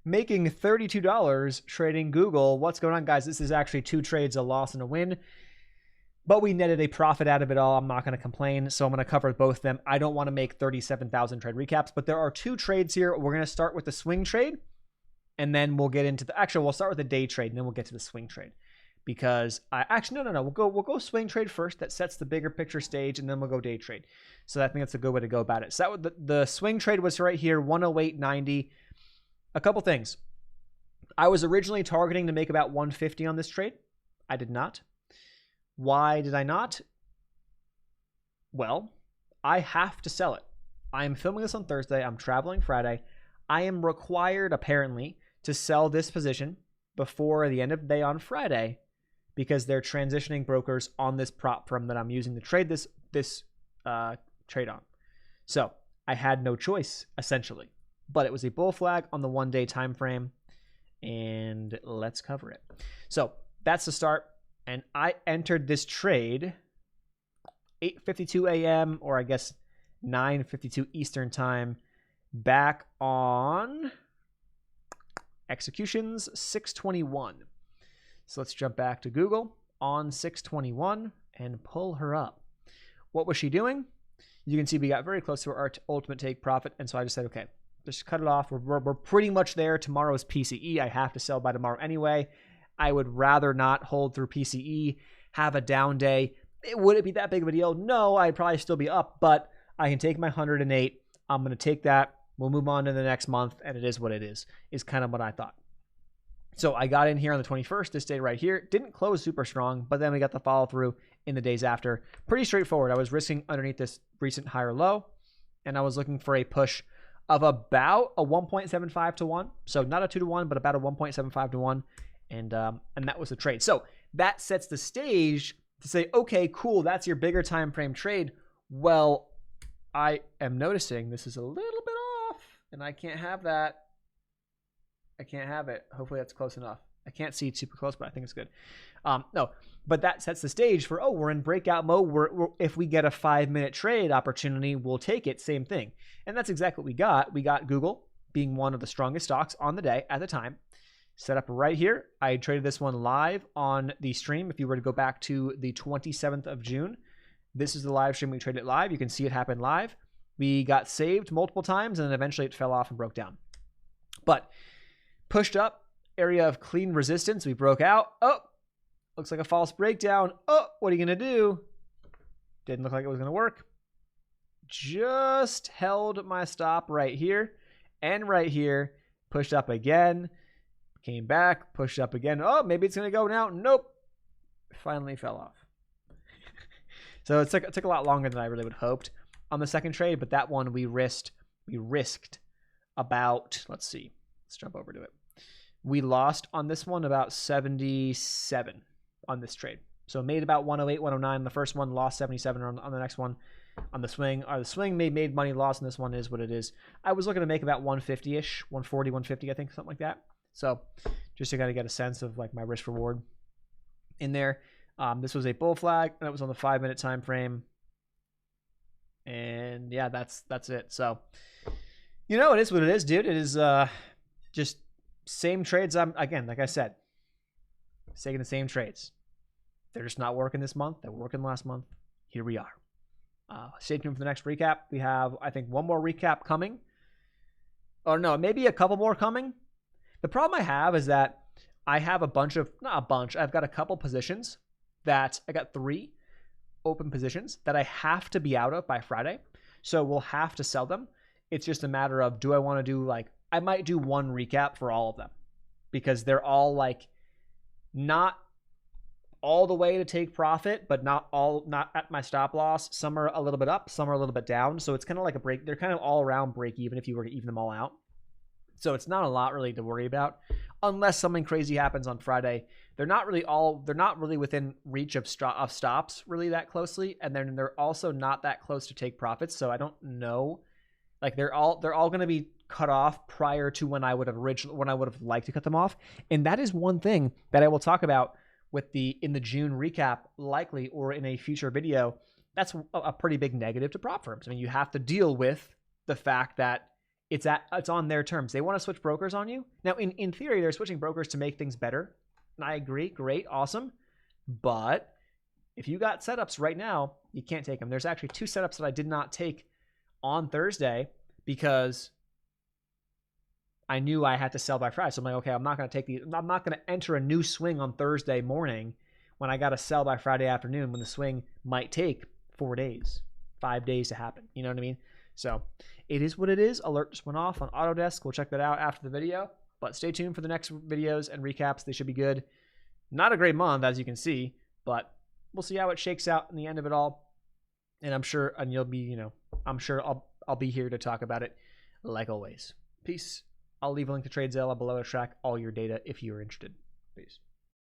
making $32 trading Google. What's going on, guys? This is actually 2 trades, a loss and a win. But we netted a profit out of it all. I'm not going to complain, so I'm going to cover both of them. I don't want to make 37,000 trade recaps, but there are 2 trades here. We're going to start with the swing trade, and then we'll get into the... Actually, we'll start with the day trade, and then we'll get to the swing trade. Because no. We'll go swing trade first. That sets the bigger picture stage, and then we'll go day trade. So I think that's a good way to go about it. So the swing trade was right here, 108.90. A couple things. I was originally targeting to make about 150 on this trade. I did not. Why did I not? Well, I have to sell it. I am filming this on Thursday. I'm traveling Friday. I am required, apparently, to sell this position before the end of the day on Friday because they're transitioning brokers on this prop firm that I'm using to trade this trade on. So I had no choice, essentially. But it was a bull flag on the 1-day time frame, and let's cover it. So that's the start. And I entered this trade 8:52 a.m. or I guess 9:52 Eastern time back on executions 6/21. So let's jump back to Google on 6/21 and pull her up. What was she doing? You can see we got very close to our ultimate take profit. And so I just said, okay, just cut it off. We're pretty much there. Tomorrow's PCE. I have to sell by tomorrow anyway. I would rather not hold through PCE, have a down day. Would it be that big of a deal? No, I'd probably still be up, but I can take my 108. I'm going to take that. We'll move on to the next month, and it is what it is kind of what I thought. So I got in here on the 21st, this day right here. Didn't close super strong, but then we got the follow through in the days after. Pretty straightforward. I was risking underneath this recent higher low, and I was looking for a push of about a 1.75 to 1. So not a 2 to 1, but about a 1.75 to 1. And that was the trade. So that sets the stage to say, okay, cool, that's your bigger time frame trade. Well, I am noticing this is a little bit off, and I can't have that. I can't have it. Hopefully that's close enough. I can't see it super close, but I think it's good. No, but that sets the stage for, we're in breakout mode. If we get a 5-minute trade opportunity, we'll take it. Same thing. And that's exactly what we got. We got Google being one of the strongest stocks on the day at the time. Set up right here. I traded this one live on the stream. If you were to go back to the 27th of June, this is the live stream. We traded it live. You can see it happen live. We got saved multiple times, and then eventually it fell off and broke down. But pushed up, area of clean resistance. We broke out. Oh, looks like a false breakdown. Oh, what are you going to do? Didn't look like it was going to work. Just held my stop right here and right here. Pushed up again. Came back, pushed up again. Oh, maybe it's going to go now. Nope. Finally fell off. So it took a lot longer than I really would have hoped on the second trade, but that one we risked about, let's see. Let's jump over to it. We lost on this one about 77 on this trade. So made about 108, 109. The first one lost 77 on the next one. On the swing, the swing made money, lost, and this one is what it is. I was looking to make about 150-ish, 140, 150, I think, something like that. So just to kind of get a sense of like my risk reward in there. This was a bull flag, and it was on the 5-minute time frame. And yeah, that's it. So, it is what it is, dude. It is just same trades. Again, like I said, taking the same trades. They're just not working this month. They were working last month. Here we are. Stay tuned for the next recap. We have, I think, one more recap coming. Or no, maybe a couple more coming. The problem I have is that I have I've got a couple positions that I got 3 open positions that I have to be out of by Friday. So we'll have to sell them. It's just a matter of, do I want to do I might do one recap for all of them because they're all not all the way to take profit, but not at my stop loss. Some are a little bit up, some are a little bit down. So it's kind of like a break. They're kind of all around break even if you were to even them all out. So it's not a lot really to worry about unless something crazy happens on Friday. They're not really within reach of stops really that closely. And then they're also not that close to take profits. So I don't know, they're all going to be cut off prior to when I would have liked to cut them off. And that is one thing that I will talk about in the June recap, likely, or in a future video. That's a pretty big negative to prop firms. I mean, you have to deal with the fact that it's on their terms. They want to switch brokers on you. Now, in theory, they're switching brokers to make things better. And I agree. Great. Awesome. But if you got setups right now, you can't take them. There's actually 2 setups that I did not take on Thursday because I knew I had to sell by Friday. So I'm like, okay, I'm not going to take these. I'm not going to enter a new swing on Thursday morning when I got to sell by Friday afternoon when the swing might take 4 days, 5 days to happen. You know what I mean? So it is what it is. Alert just went off on Autodesk. We'll check that out after the video. But stay tuned for the next videos and recaps. They should be good. Not a great month, as you can see, but we'll see how it shakes out in the end of it all. And I'm sure, and you'll be, I'm sure I'll be here to talk about it like always. Peace. I'll leave a link to TradeZilla below to track all your data if you're interested. Peace.